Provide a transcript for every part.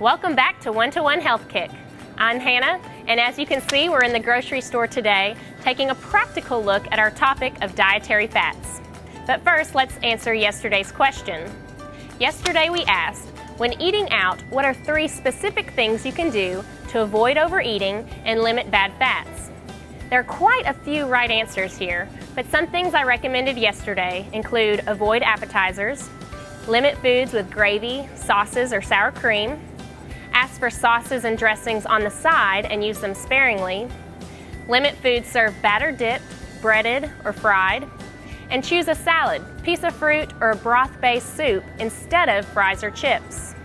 Welcome back to One Health Kick. I'm Hannah, and as you can see, we're in the grocery store today taking a practical look at our topic of dietary fats. But first, let's answer yesterday's question. Yesterday we asked, when eating out, what are 3 specific things you can do to avoid overeating and limit bad fats? There are quite a few right answers here, but some things I recommended yesterday include avoid appetizers, limit foods with gravy, sauces, or sour cream, ask for sauces and dressings on the side and use them sparingly, limit foods served battered dipped, breaded, or fried, and choose a salad, piece of fruit, or a broth-based soup instead of fries or chips.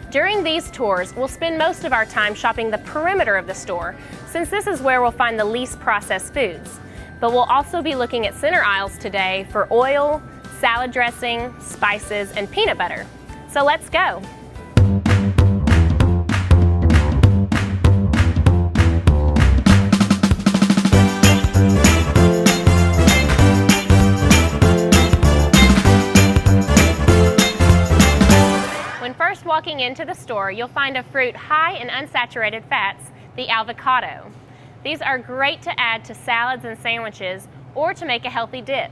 During these tours, we'll spend most of our time shopping the perimeter of the store, since this is where we'll find the least processed foods. But we'll also be looking at center aisles today for oil, salad dressing, spices, and peanut butter. So let's go. Walking into the store, you'll find a fruit high in unsaturated fats, the avocado. These are great to add to salads and sandwiches or to make a healthy dip.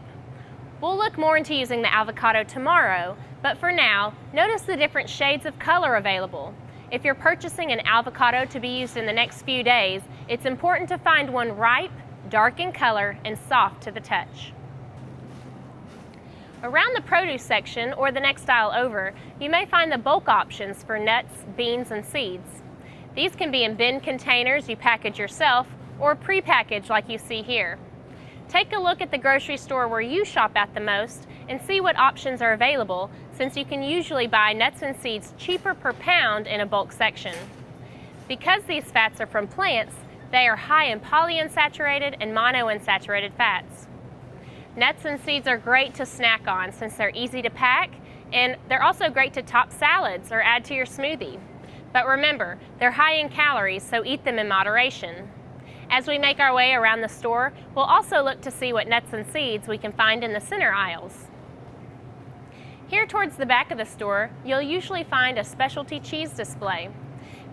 We'll look more into using the avocado tomorrow, but for now, notice the different shades of color available. If you're purchasing an avocado to be used in the next few days, it's important to find one ripe, dark in color, and soft to the touch. Around the produce section, or the next aisle over, you may find the bulk options for nuts, beans, and seeds. These can be in bin containers you package yourself, or pre-packaged like you see here. Take a look at the grocery store where you shop at the most and see what options are available, since you can usually buy nuts and seeds cheaper per pound in a bulk section. Because these fats are from plants, they are high in polyunsaturated and monounsaturated fats. Nuts and seeds are great to snack on since they're easy to pack, and they're also great to top salads or add to your smoothie. But remember, they're high in calories, so eat them in moderation. As we make our way around the store, we'll also look to see what nuts and seeds we can find in the center aisles. Here towards the back of the store, you'll usually find a specialty cheese display.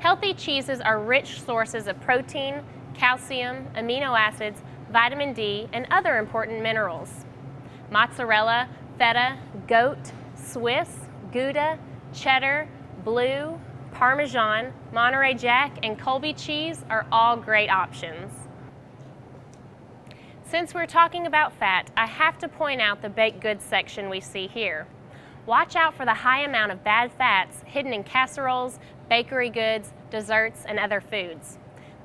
Healthy cheeses are rich sources of protein, calcium, amino acids, vitamin D, and other important minerals. Mozzarella, feta, goat, Swiss, Gouda, cheddar, blue, Parmesan, Monterey Jack, and Colby cheese are all great options. Since we're talking about fat, I have to point out the baked goods section we see here. Watch out for the high amount of bad fats hidden in casseroles, bakery goods, desserts, and other foods.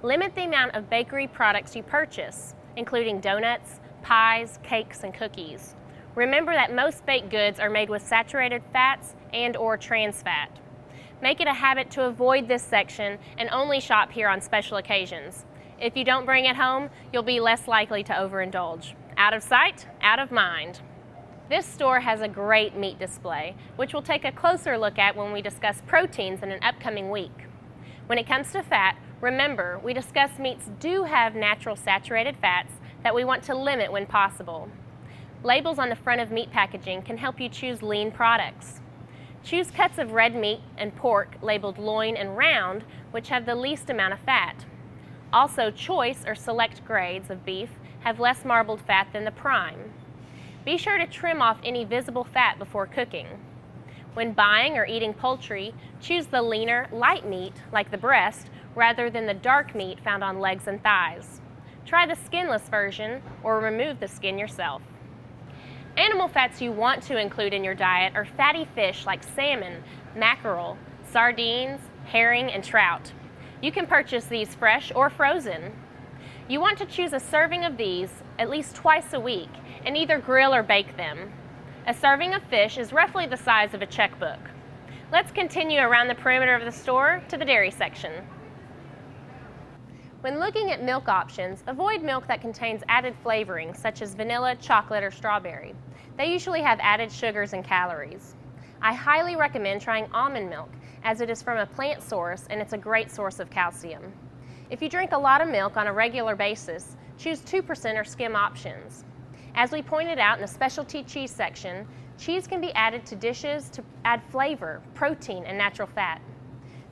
Limit the amount of bakery products you purchase, including donuts, pies, cakes, and cookies. Remember that most baked goods are made with saturated fats and/or trans fat. Make it a habit to avoid this section and only shop here on special occasions. If you don't bring it home, you'll be less likely to overindulge. Out of sight, out of mind. This store has a great meat display, which we'll take a closer look at when we discuss proteins in an upcoming week. When it comes to fat, remember, we discussed meats do have natural saturated fats that we want to limit when possible. Labels on the front of meat packaging can help you choose lean products. Choose cuts of red meat and pork labeled loin and round, which have the least amount of fat. Also, choice or select grades of beef have less marbled fat than the prime. Be sure to trim off any visible fat before cooking. When buying or eating poultry, choose the leaner, light meat, like the breast, rather than the dark meat found on legs and thighs. Try the skinless version or remove the skin yourself. Animal fats you want to include in your diet are fatty fish like salmon, mackerel, sardines, herring, and trout. You can purchase these fresh or frozen. You want to choose a serving of these at least twice a week and either grill or bake them. A serving of fish is roughly the size of a checkbook. Let's continue around the perimeter of the store to the dairy section. When looking at milk options, avoid milk that contains added flavoring such as vanilla, chocolate, or strawberry. They usually have added sugars and calories. I highly recommend trying almond milk, as it is from a plant source and it's a great source of calcium. If you drink a lot of milk on a regular basis, choose 2% or skim options. As we pointed out in the specialty cheese section, cheese can be added to dishes to add flavor, protein, and natural fat.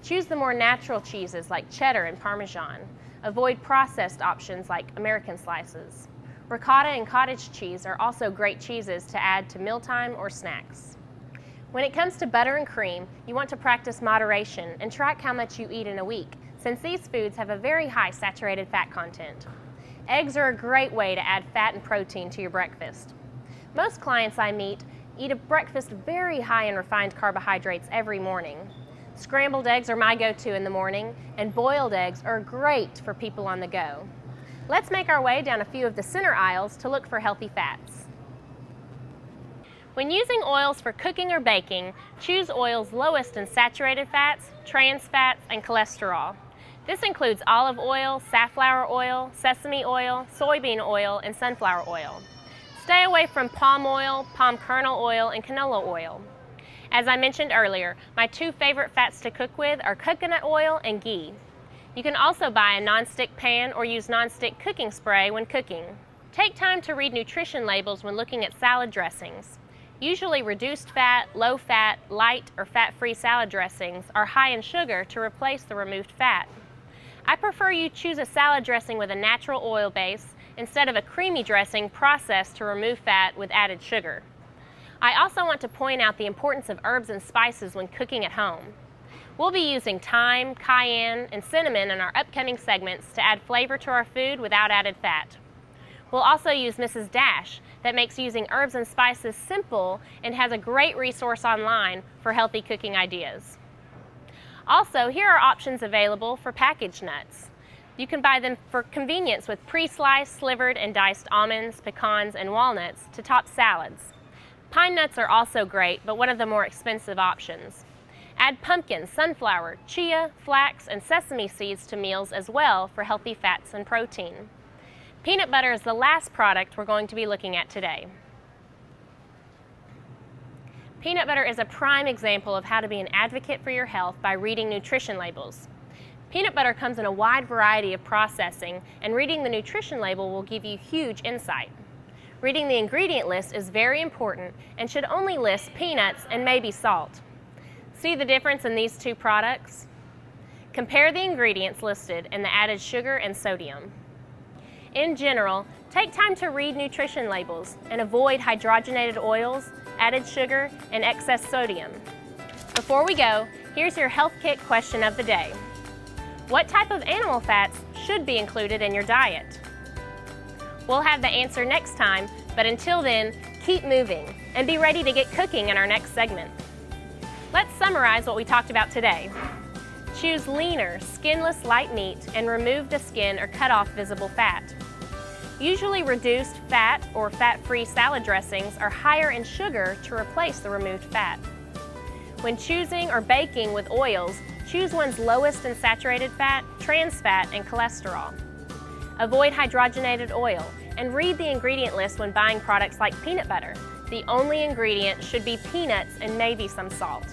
Choose the more natural cheeses like cheddar and Parmesan. Avoid processed options like American slices. Ricotta and cottage cheese are also great cheeses to add to mealtime or snacks. When it comes to butter and cream, you want to practice moderation and track how much you eat in a week, since these foods have a very high saturated fat content. Eggs are a great way to add fat and protein to your breakfast. Most clients I meet eat a breakfast very high in refined carbohydrates every morning. Scrambled eggs are my go-to in the morning, and boiled eggs are great for people on the go. Let's make our way down a few of the center aisles to look for healthy fats. When using oils for cooking or baking, choose oils lowest in saturated fats, trans fats, and cholesterol. This includes olive oil, safflower oil, sesame oil, soybean oil, and sunflower oil. Stay away from palm oil, palm kernel oil, and canola oil. As I mentioned earlier, my two favorite fats to cook with are coconut oil and ghee. You can also buy a non-stick pan or use non-stick cooking spray when cooking. Take time to read nutrition labels when looking at salad dressings. Usually reduced fat, low fat, light, or fat-free salad dressings are high in sugar to replace the removed fat. I prefer you choose a salad dressing with a natural oil base instead of a creamy dressing processed to remove fat with added sugar. I also want to point out the importance of herbs and spices when cooking at home. We'll be using thyme, cayenne, and cinnamon in our upcoming segments to add flavor to our food without added fat. We'll also use Mrs. Dash that makes using herbs and spices simple and has a great resource online for healthy cooking ideas. Also, here are options available for packaged nuts. You can buy them for convenience with pre-sliced, slivered, and diced almonds, pecans, and walnuts to top salads. Pine nuts are also great, but one of the more expensive options. Add pumpkin, sunflower, chia, flax, and sesame seeds to meals as well for healthy fats and protein. Peanut butter is the last product we're going to be looking at today. Peanut butter is a prime example of how to be an advocate for your health by reading nutrition labels. Peanut butter comes in a wide variety of processing, and reading the nutrition label will give you huge insight. Reading the ingredient list is very important and should only list peanuts and maybe salt. See the difference in these two products? Compare the ingredients listed and the added sugar and sodium. In general, take time to read nutrition labels and avoid hydrogenated oils, added sugar, and excess sodium. Before we go, here's your health kit question of the day. What type of animal fats should be included in your diet? We'll have the answer next time, but until then, keep moving and be ready to get cooking in our next segment. Let's summarize what we talked about today. Choose leaner, skinless light meat and remove the skin or cut off visible fat. Usually reduced fat or fat-free salad dressings are higher in sugar to replace the removed fat. When choosing or baking with oils, choose ones lowest in saturated fat, trans fat, and cholesterol. Avoid hydrogenated oil and read the ingredient list when buying products like peanut butter. The only ingredient should be peanuts and maybe some salt.